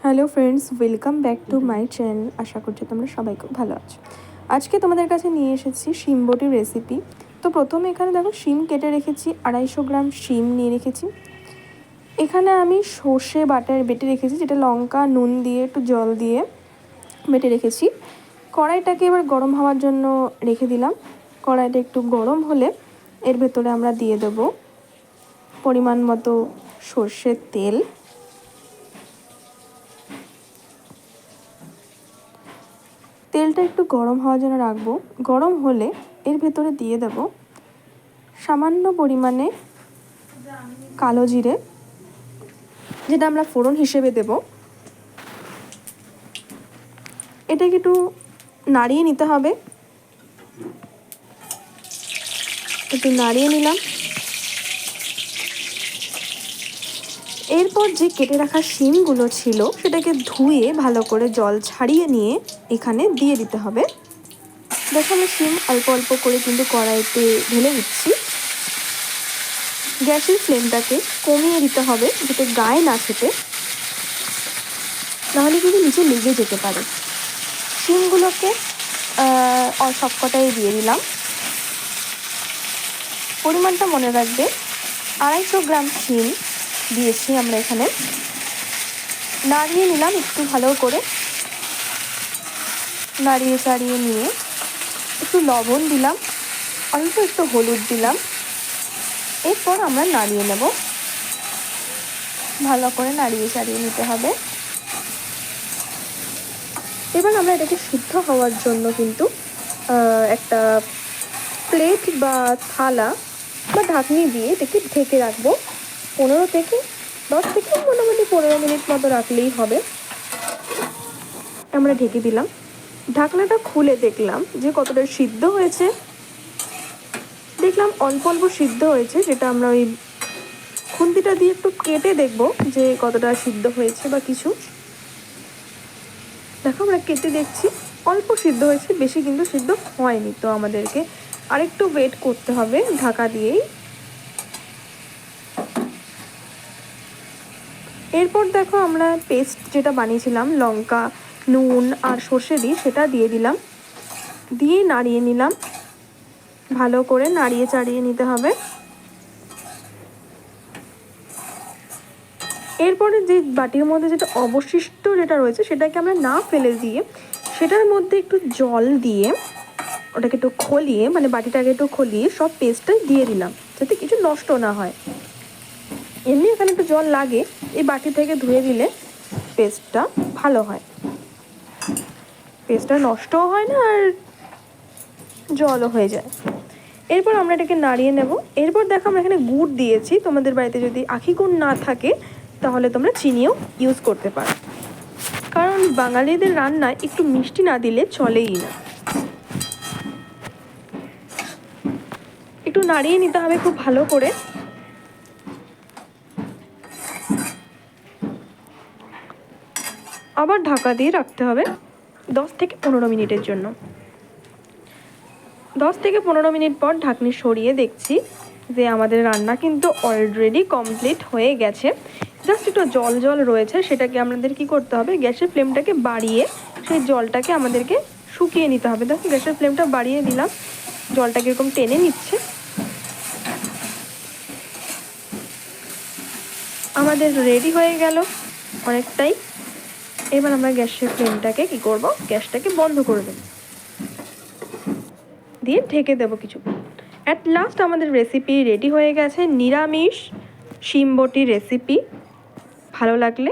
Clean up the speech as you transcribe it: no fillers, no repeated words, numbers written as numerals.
Hello friends, welcome back to my channel. আশা করছি তোমরা সবাই খুব ভালো আছো। আজকে তোমাদের কাছে নিয়ে এসেছি শিম বটির রেসিপি। তো প্রথমে এখানে দেখো শিম কেটে রেখেছি, 250 গ্রাম শিম নিয়ে রেখেছি। এখানে আমি সর্ষে বেটে রেখেছি, যেটা লঙ্কা নুন দিয়ে একটু জল দিয়ে বেটে রেখেছি। কড়াইটাকে এবার গরম হওয়ার জন্য রেখে দিলাম। কড়াইটা একটু গরম হলে এর ভেতরে আমরা দিয়ে দেবো পরিমাণ মতো সর্ষের তেল। তেলটা একটু গরম হওয়ার জন্য রাখবো। গরম হলে এর ভেতরে দিয়ে দেব সামান্য পরিমাণে কালো জিরে, যেটা আমরা ফোড়ন হিসেবে দেব। এটাকে একটু নাড়িয়ে নিতে হবে। একটু নাড়িয়ে নিলাম। এরপর যে কেটে রাখা শিমগুলো ছিল সেটাকে ধুয়ে ভালো করে জল ছাড়িয়ে নিয়ে এখানে দিয়ে দিতে হবে। দেখো আমি শিম অল্প অল্প করে কিন্তু কড়াইতে ঢেলে দিচ্ছি। গ্যাসের ফ্লেমটাকে কমিয়ে দিতে হবে যাতে গায়ে না ছেটে, নাহলে কিন্তু নিচে লেগে যেতে পারে। শিমগুলোকে সবকটাই দিয়ে দিলাম। পরিমাণটা মনে রাখবে, 250 গ্রাম শিম দিয়েছি আমরা এখানে। নাড়িয়ে নিলাম একটু ভালো করে, নাড়িয়ে চাড়িয়ে নিয়ে একটু লবণ দিলাম, অল্প একটু হলুদ দিলাম। এরপর আমরা নাড়িয়ে নেব, ভালো করে নাড়িয়ে চাড়িয়ে নিতে হবে। এবার আমরা এটাকে সিদ্ধ হওয়ার জন্য কিন্তু একটা প্লেট বা থালা বা ঢাকনি দিয়ে এটাকে ঢেকে রাখবো। 10 থেকে 15 মিনিট মতো রাখলেই হবে। আমরা ঢেকে দিলাম। ঢাকনাটা খুলে দেখলাম যে কতটা সিদ্ধ হয়েছে। দেখলাম অল্প অল্প সিদ্ধ হয়েছে, যেটা আমরা ওই খুন্তিটা দিয়ে একটু কেটে দেখব যে কতটা সিদ্ধ হয়েছে বা কিছু। দেখো আমরা কেটে দেখছি অল্প সিদ্ধ হয়েছে, বেশি কিন্তু সিদ্ধ হয়নি। তো আমাদেরকে আরেকটু ওয়েট করতে হবে ঢাকা দিয়েই। এরপর দেখো আমরা পেস্ট যেটা বানিয়েছিলাম লঙ্কা নুন আর সর্ষে দিয়ে, সেটা দিয়ে দিলাম। দিয়ে নাড়িয়ে নিলাম, ভালো করে নাড়িয়ে চাড়িয়ে নিতে হবে। এরপরে যে বাটির মধ্যে যেটা অবশিষ্ট যেটা রয়েছে সেটাকে আমরা না ফেলে দিয়ে সেটার মধ্যে একটু জল দিয়ে ওটাকে একটু খলিয়ে, মানে বাটিটাকে একটু খলিয়ে সব পেস্টটা দিয়ে দিলাম, যাতে কিছু নষ্ট না হয়। এমনি এখানে একটু জল লাগে, এই বাটি থেকে ধুয়ে দিলে পেস্টটা ভালো হয়, পেস্টটা নষ্টও হয় না আর জলও হয়ে যায়। এরপর আমরা এটাকে নাড়িয়ে নেব। এরপর দেখো আমরা এখানে গুড় দিয়েছি। তোমাদের বাড়িতে যদি আখি গুড় না থাকে তাহলে তোমরা চিনিও ইউজ করতে পারো, কারণ বাঙালিদের রান্নায় একটু মিষ্টি না দিলে চলেই না। একটু নাড়িয়ে নিতে হবে খুব ভালো করে। আবার ঢাকা দিয়ে রাখতে হবে 10 থেকে 15 মিনিটের জন্য। 10 থেকে 15 মিনিট পর ঢাকনি সরিয়ে দেখছি যে আমাদের রান্না কিন্তু অলরেডি কমপ্লিট হয়ে গেছে। জাস্ট একটু জল জল রয়েছে, সেটাকে আমাদের কি করতে হবে, গ্যাসের ফ্লেমটাকে বাড়িয়ে সেই জলটাকে আমাদেরকে শুকিয়ে নিতে হবে। দেখো গ্যাসের ফ্লেমটা বাড়িয়ে দিলাম, জলটাকে এরকম টেনে নিচ্ছে। আমাদের রেডি হয়ে গেল অনেকটাই। এবার আমরা গ্যাসের ফ্লেমটাকে কি করব, গ্যাসটাকে বন্ধ করে দেব, দিয়ে ঢেকে দেবো কিছু। অ্যাট লাস্ট আমাদের রেসিপি রেডি হয়ে গেছে, নিরামিষ শিম বটির রেসিপি। ভালো লাগলে